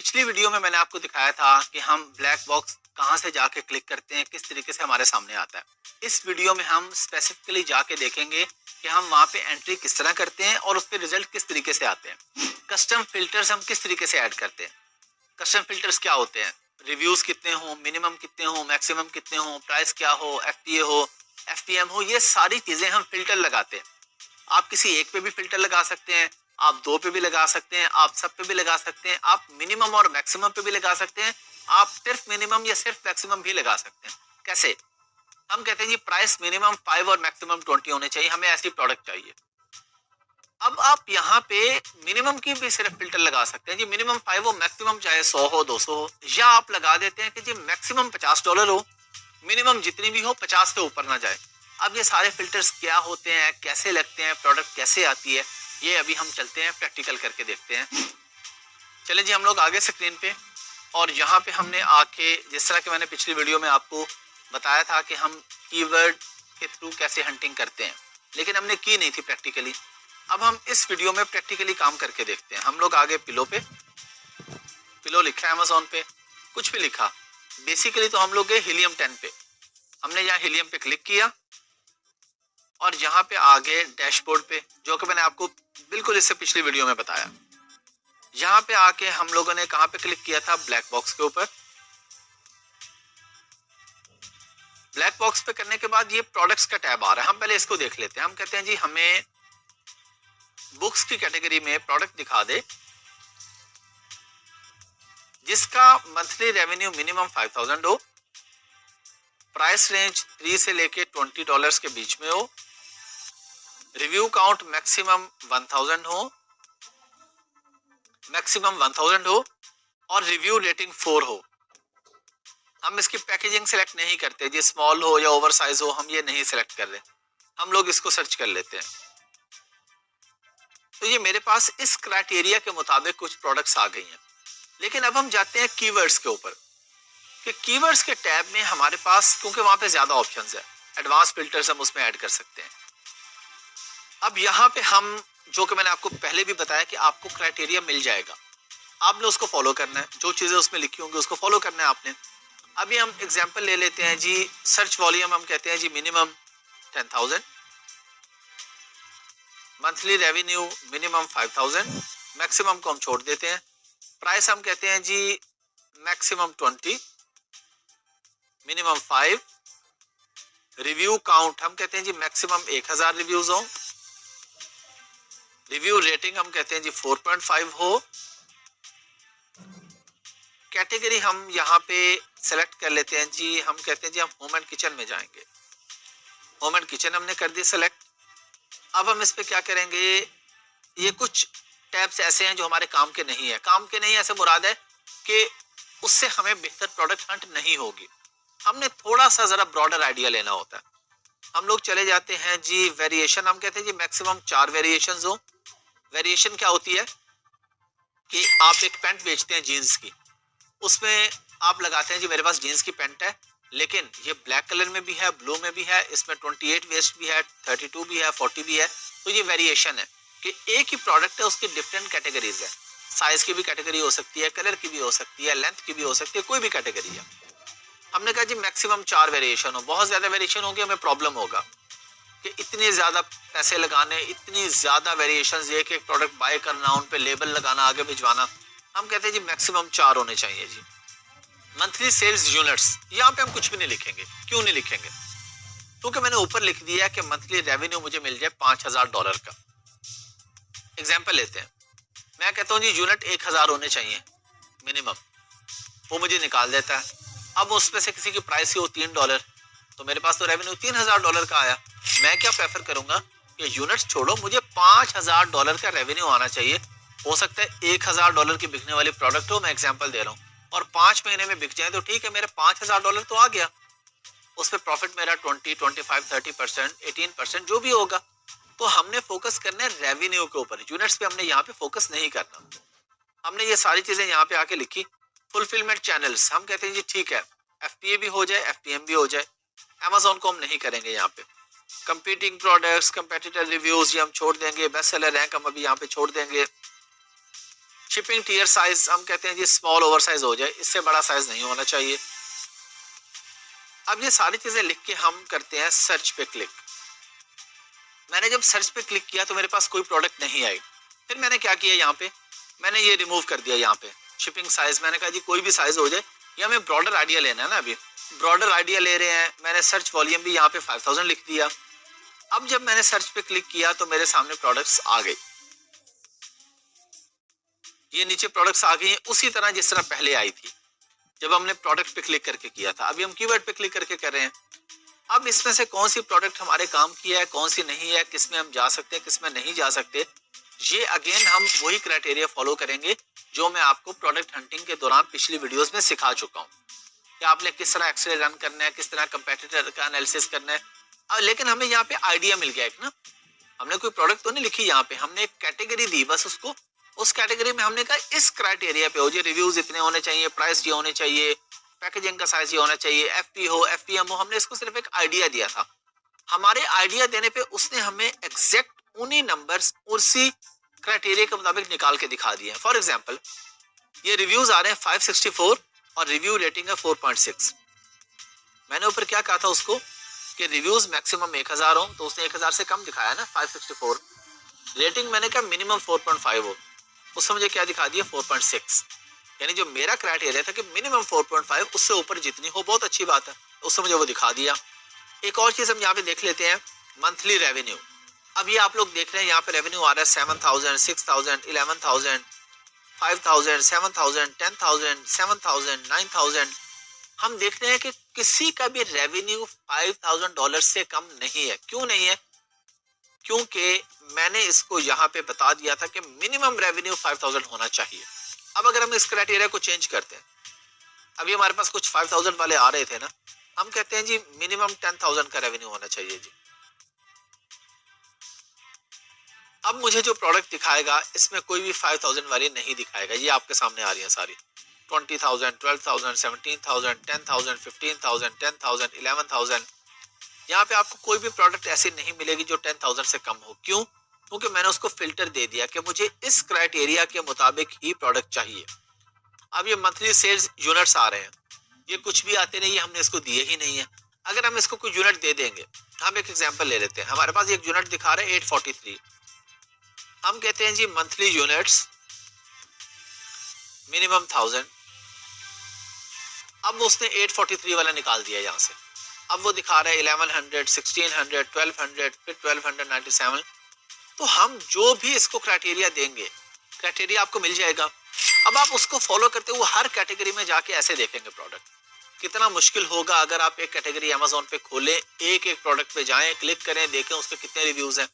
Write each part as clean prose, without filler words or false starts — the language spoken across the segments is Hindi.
पिछली वीडियो में मैंने आपको दिखाया था कि हम ब्लैक बॉक्स कहां से जाके क्लिक करते हैं, किस तरीके से हमारे सामने आता है। इस वीडियो में हम स्पेसिफिकली जाके देखेंगे कि हम वहां पे एंट्री किस तरह करते हैं और उसके रिजल्ट किस तरीके से आते हैं। कस्टम फिल्टर्स हम किस तरीके से ऐड करते हैं। कस्टम फिल्टर्स क्या होते हैं, रिव्यूज कितने हो, मिनिमम कितने हो, मैक्सिमम कितने हो, प्राइस क्या हो, एफपीए हो, एफपीएम हो, ये सारी चीजें हम फिल्टर लगाते हैं। आप किसी एक पे भी फिल्टर लगा सकते हैं, आप दो पे भी लगा सकते हैं, आप सब पे भी लगा सकते हैं, आप मिनिमम और मैक्सिमम पे भी लगा सकते हैं, आप सिर्फ मिनिमम या सिर्फ मैक्सिमम भी लगा सकते हैं। कैसे? हम कहते हैं जी प्राइस मिनिमम 5 और मैक्सिमम 20 होने चाहिए, हमें ऐसी प्रोडक्ट चाहिए। अब आप यहाँ पे मिनिमम की भी सिर्फ फिल्टर लगा सकते हैं जी, मिनिमम 5 हो, मैक्सिमम चाहे 100 हो, 200 हो, या आप लगा देते हैं कि जी मैक्सिमम $50 हो, मिनिमम जितनी भी हो 50 से ऊपर ना जाए। अब ये सारे फिल्टर्स क्या होते हैं, कैसे लगते हैं, प्रोडक्ट कैसे आती है, ये अभी हम चलते हैं प्रैक्टिकल करके देखते हैं। चलें जी, हम लोग आगे स्क्रीन पे, और यहाँ पे हमने आके जिस तरह के मैंने पिछली वीडियो में आपको बताया था कि हम कीवर्ड के थ्रू कैसे हंटिंग करते हैं, लेकिन हमने की नहीं थी प्रैक्टिकली। अब हम इस वीडियो में प्रैक्टिकली काम करके देखते हैं। हम लोग आगे पिलो पे, पिलो लिखा है अमेजोन पे, कुछ भी लिखा, बेसिकली तो हम लोग गए हीलियम 10 पे। हमने यहाँ हीलियम पे क्लिक किया और यहाँ पे आगे डैशबोर्ड पे, जो कि मैंने आपको बिल्कुल इससे पिछली वीडियो में बताया। यहाँ पे आके हम लोगों ने कहाँ पे क्लिक किया था, ब्लैक बॉक्स के ऊपर। ब्लैक बॉक्स पे करने के बाद ये प्रोडक्ट्स का टैब आ रहा है। हम पहले इसको देख लेते हैं। हम कहते हैं जी हमें बुक्स की कैटेगरी में प्रोडक्ट दिखा दे जिसका मंथली रेवेन्यू मिनिमम 5000 हो, प्राइस रेंज 3 से लेके $20 के बीच में हो, रिव्यू काउंट मैक्सिमम 1000 हो, और रिव्यू रेटिंग 4 हो। हम इसकी पैकेजिंग सेलेक्ट नहीं करते जी, स्मॉल हो या ओवर साइज हो, हम ये नहीं सेलेक्ट कर रहे। हम लोग इसको सर्च कर लेते हैं। तो ये मेरे पास इस क्राइटेरिया के मुताबिक कुछ प्रोडक्ट्स आ गई हैं। लेकिन अब हम जाते हैं कीवर्ड्स के ऊपर, कि कीवर्ड्स के टैब में हमारे पास, क्योंकि वहां पे ज्यादा ऑप्शंस है, एडवांस फिल्टर्स हम उसमें ऐड कर सकते हैं। अब यहाँ पे हम, जो कि मैंने आपको पहले भी बताया कि आपको क्राइटेरिया मिल जाएगा, आपने उसको फॉलो करना है, जो चीजें उसमें लिखी होंगी उसको फॉलो करना है आपने। अभी हम एग्जांपल ले लेते हैं जी, सर्च वॉल्यूम हम कहते हैं जी minimum 10,000, monthly revenue minimum 5,000, maximum को हम छोड़ देते हैं, प्राइस हम कहते हैं जी मैक्सिमम 20, मिनिमम 5, रिव्यू काउंट हम कहते हैं जी मैक्सिमम 1000 रिव्यूज हो, रिव्यू रेटिंग हम कहते हैं जी 4.5 हो, कैटेगरी हम यहाँ पे सेलेक्ट कर लेते हैं जी, हम कहते हैं जी हम होम एंड किचन में जाएंगे, होम एंड किचन हमने कर दी सेलेक्ट। अब हम इस पे क्या करेंगे, ये कुछ टैब्स ऐसे हैं जो हमारे काम के नहीं है। काम के नहीं ऐसे मुराद है कि उससे हमें बेहतर प्रोडक्ट हंट नहीं होगी, हमने थोड़ा सा जरा ब्रॉडर आइडिया लेना होता है। हम लोग चले जाते हैं जी वेरिएशन, हम कहते हैं जी मैक्सिमम 4 वेरिएशंस हो। वेरिएशन क्या होती है कि आप एक पैंट बेचते हैं जीन्स की, उसमें आप लगाते हैं जी मेरे पास जीन्स की पैंट है, लेकिन ये ब्लैक कलर में भी है, ब्लू में भी है, इसमें 28 वेस्ट भी है, 32 भी है, 40 भी है। तो ये वेरिएशन है कि एक ही प्रोडक्ट है, उसकी डिफरेंट कैटेगरीज है। साइज की भी कैटेगरी हो सकती है, कलर की भी हो सकती है, लेंथ की भी हो सकती है, कोई भी कैटेगरी है। हमने कहा जी मैक्सिमम 4 वेरिएशन हो। बहुत ज्यादा वेरिएशन होगी हमें प्रॉब्लम होगा कि इतने ज्यादा पैसे लगाने, इतनी ज्यादा वेरिएशंस, एक एक प्रोडक्ट बाय करना, उन पे लेबल लगाना, आगे भिजवाना। हम कहते हैं जी मैक्सिमम 4 होने चाहिए जी। मंथली सेल्स यूनिट्स, यहाँ पे हम कुछ भी नहीं लिखेंगे। क्यों नहीं लिखेंगे? क्योंकि मैंने ऊपर लिख दिया कि मंथली रेवेन्यू मुझे मिल जाए $5000 का। एग्जाम्पल लेते हैं, मैं कहता हूँ जी यूनिट 1000 होने चाहिए मिनिमम, वो मुझे निकाल देता है। अब उसमें से किसी की प्राइस हो $3, तो मेरे पास तो रेवेन्यू $3000 का आया। मैं क्या प्रेफर करूंगा कि यूनिट्स छोड़ो, मुझे $5000 का रेवेन्यू आना चाहिए। हो सकता है $1000 की बिकने वाली प्रोडक्ट हो, मैं एग्जांपल दे रहा हूँ, और 5 महीने में बिक जाए तो ठीक है, मेरे $5000 तो आ गया। उस पर प्रॉफिट मेरा 20, 25, 30%, 18% जो भी होगा। तो हमने फोकस करना है रेवेन्यू के ऊपर, यूनिट्स पे हमने यहाँ पे फोकस नहीं करना। हमने ये सारी चीजें यहाँ पे आके लिखी। फुलफिलमेंट चैनल्स, हम कहते हैं जी ठीक है, एफपीए भी हो जाए, एफपीएम भी हो जाए। अमेज़न को हम नहीं करेंगे यहाँ पे। कंपीटिंग प्रोडक्ट्स, कंपेटिटर रिव्यूज ये हम छोड़ देंगे। बेस्ट सेलर रैंक हम अभी यहाँ पे छोड़ देंगे। शिपिंग टियर साइज हम कहते हैं जी स्मॉल ओवर साइज हो जाए, इससे बड़ा साइज नहीं होना चाहिए। अब ये सारी चीजें लिख के हम करते हैं सर्च पे क्लिक। मैंने जब सर्च पे क्लिक किया तो मेरे पास कोई प्रोडक्ट नहीं आई। फिर मैंने क्या किया, यहाँ पे मैंने ये रिमूव कर दिया। यहाँ पे शिपिंग साइज मैंने कहा जी कोई भी साइज हो जाए, या हमें ब्रॉडर आइडिया लेना है ना, अभी ब्रॉडर आइडिया ले रहे हैं। मैंने सर्च वॉल्यूम भी यहाँ पे 5000 लिख दिया। अब जब मैंने सर्च पे क्लिक किया तो मेरे सामने प्रोडक्ट्स आ गई, ये नीचे प्रोडक्ट्स आ गई हैं उसी तरह जिस तरह पहले आई थी जब हमने प्रोडक्ट पे क्लिक करके किया था। अभी हम कीवर्ड पे क्लिक करके कर रहे हैं। अब इसमें से कौन सी प्रोडक्ट हमारे काम की है, कौन सी नहीं है, किसमें हम जा सकते हैं, किसमें नहीं जा सकते, ये अगेन हम वही क्राइटेरिया फॉलो करेंगे जो मैं आपको प्रोडक्ट हंटिंग के दौरान पिछली वीडियोस में सिखा चुका हूँ कि आपने किस तरह एक्सरे रन करना है, किस तरह कंपेटिटर का एनालिसिस करना है। लेकिन हमें यहाँ पे आइडिया मिल गया एक ना, हमने कोई प्रोडक्ट तो नहीं लिखी, यहाँ पे हमने एक कैटेगरी दी बस उसको। उस कैटेगरी में हमने कहा इस क्राइटेरिया पे हो जाए, रिव्यूज इतने होने चाहिए, प्राइस ये होने चाहिए, पैकेजिंग का साइज ये होना चाहिए, एफपी हो, एफपीएम हो। हमने इसको सिर्फ एक आइडिया दिया था। हमारे आइडिया देने पे उसने हमें एग्जैक्ट उन्हीं नंबर्स उसी क्राइटेरिया के मुताबिक निकाल के दिखा दिए। फॉर एग्जांपल ये रिव्यूज आ रहे हैं 564 और रिव्यू रेटिंग है 4.6। मैंने ऊपर क्या कहा था उसको कि रिव्यूज मैक्सिमम 1000 हो, तो उसने 1000 से कम दिखाया ना 564। रेटिंग मैंने कहा मिनिमम 4.5 हो, उसने मुझे क्या दिखा दिया 4.6। यानी जो मेरा क्राइटेरिया था कि मिनिमम 4.5, उससे ऊपर जितनी हो बहुत अच्छी बात है, उससे मुझे वो दिखा दिया। एक और चीज हम यहाँ पे देख लेते हैं, मंथली रेवेन्यू। अब ये आप लोग देख रहे हैं यहाँ पे रेवेन्यू आ रहा है 7000, 6000, 11000, 5000, 7000, 10000, 7000, 9000। हम देख रहे हैं कि किसी का भी रेवेन्यू $5000 से कम नहीं है। क्यों नहीं है? क्योंकि मैंने इसको यहाँ पे बता दिया था कि मिनिमम रेवेन्यू 5000 होना चाहिए। अब अगर हम इस क्राइटेरिया को चेंज करते हैं, अभी हमारे पास कुछ 5000 वाले आ रहे थे ना, हम कहते हैं जी मिनिमम 10000 का रेवेन्यू होना चाहिए जी। अब मुझे जो प्रोडक्ट दिखाएगा इसमें कोई भी 5000 वाली नहीं दिखाएगा। ये आपके सामने आ रही है सारी, 20000, 12000, 17000, 10000, 15000, 10000, 11000। यहाँ पे आपको कोई भी प्रोडक्ट ऐसी नहीं मिलेगी जो 10000 से कम हो। क्यों? क्योंकि मैंने उसको फिल्टर दे दिया कि मुझे इस क्राइटेरिया के मुताबिक ही प्रोडक्ट चाहिए। अब ये मंथली सेल्स यूनिट्स आ रहे हैं, ये कुछ भी आते नहीं, हमने इसको दिए ही नहीं है। अगर हम इसको कोई यूनिट दे देंगे, हम एक एग्जांपल ले लेते हैं। हमारे पास एक यूनिट दिखा रहे हैं 843। हम कहते हैं जी मंथली यूनिट्स मिनिमम 1000। अब उसने 843 वाला निकाल दिया यहाँ से। अब वो दिखा रहा है 1100, 1600, 1200, फिर 1297। तो हम जो भी इसको क्राइटेरिया देंगे, क्राइटेरिया आपको मिल जाएगा। अब आप उसको फॉलो करते हुए हर कैटेगरी में जाके ऐसे देखेंगे प्रोडक्ट। कितना मुश्किल होगा अगर आप एक कैटेगरी अमेज़न पे खोलें, एक एक प्रोडक्ट पे जाएं, क्लिक करें, देखें उसके कितने रिव्यूज हैं।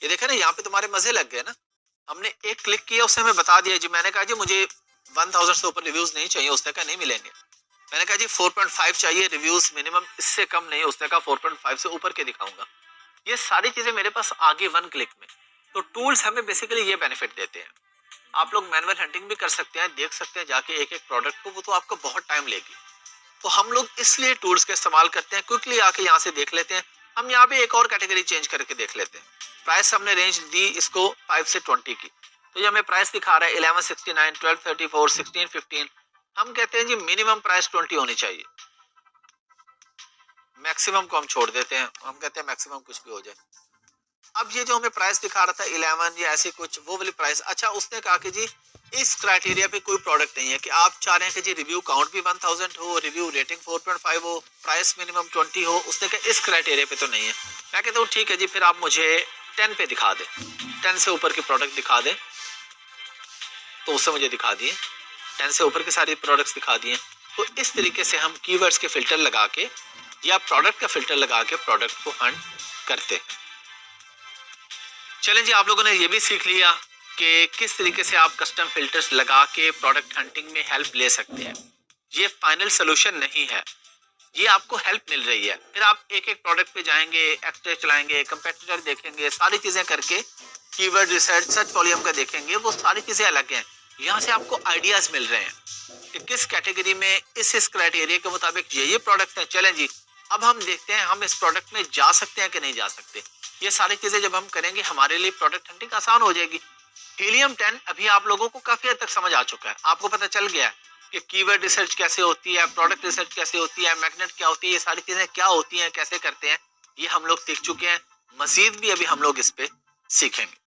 ये देखें ना, यहाँ पे तुम्हारे मजे लग गए ना। हमने एक क्लिक किया, उसने हमें बता दिया जी। मैंने कहा जी मुझे 1000 से ऊपर रिव्यूज नहीं चाहिए, उसने कहा नहीं मिलेंगे। मैंने कहा जी 4.5 चाहिए रिव्यूज मिनिमम, इससे कम नहीं, उसने कहा 4.5 से ऊपर के दिखाऊंगा। ये सारी चीजें मेरे पास आगे 1 क्लिक में। तो टूल्स हमें बेसिकली ये बेनिफिट देते हैं। आप लोग मैनुअल हंटिंग भी कर सकते हैं, देख सकते हैं जाके एक एक प्रोडक्ट को, वो तो आपको बहुत टाइम लेगी। तो हम लोग इसलिए टूल्स का इस्तेमाल करते हैं, क्विकली आके यहाँ से देख लेते हैं। हम यहाँ पे एक और कैटेगरी चेंज करके देख लेते हैं। प्राइस हमने रेंज दी इसको 5 से 20 की, तो ये हमें प्राइस दिखा रहा है 1169, 1234, 1615। हम कहते हैं जी मिनिमम प्राइस 20 होनी चाहिए, मैक्सिमम को हम छोड़ देते हैं। हम कहते हैं मैक्सिमम कुछ भी हो जाए। अब ये जो हमें प्राइस दिखा रहा था 11 या ऐसे कुछ, वो वाली प्राइस। अच्छा, उसने कहा कि जी इस क्राइटेरिया पे कोई प्रोडक्ट नहीं है कि आप चाह रहे हैं कि जी रिव्यू काउंट भी 1000 हो, रिव्यू रेटिंग 4.5 हो, प्राइस मिनिमम 20 हो। उसने कहा इस क्राइटेरिया पे तो नहीं है। मैं कहता हूँ ठीक है जी, फिर आप मुझे 10 पे दिखा दें, 10 से ऊपर के प्रोडक्ट दिखा दें। तो उससे मुझे दिखा दिए 10 से ऊपर के सारे प्रोडक्ट्स दिखा दिए। तो इस तरीके से हम कीवर्ड्स के फिल्टर लगा के या प्रोडक्ट का फिल्टर लगा के प्रोडक्ट को हंट करते हैं। चलें जी, आप लोगों ने ये भी सीख लिया कि किस तरीके से आप कस्टम फिल्टर्स लगा के प्रोडक्ट हंटिंग में हेल्प ले सकते हैं। ये फाइनल सोल्यूशन नहीं है, ये आपको हेल्प मिल रही है। फिर आप एक एक प्रोडक्ट पे जाएंगे, एक्सरे चलाएंगे, कंपेटिटर देखेंगे, सारी चीजें करके कीवर्ड रिसर्च, सर्च वॉल्यूम का देखेंगे, वो सारी चीजें अलग हैं। यहाँ से आपको आइडियाज मिल रहे हैं कि किस कैटेगरी में इस क्राइटेरिया के मुताबिक ये प्रोडक्ट है। चलें जी, अब हम देखते हैं हम इस प्रोडक्ट में जा सकते हैं कि नहीं जा सकते। ये सारी चीजें जब हम करेंगे हमारे लिए प्रोडक्ट हंटिंग आसान हो जाएगी। हीलियम 10 अभी आप लोगों को काफी हद तक समझ आ चुका है, आपको पता चल गया है कि कीवर्ड रिसर्च कैसे होती है, प्रोडक्ट रिसर्च कैसे होती है, मैग्नेट क्या होती है, ये सारी चीजें क्या होती हैं, कैसे करते हैं, ये हम लोग सीख चुके हैं। मजीद भी अभी हम लोग इस पे सीखेंगे।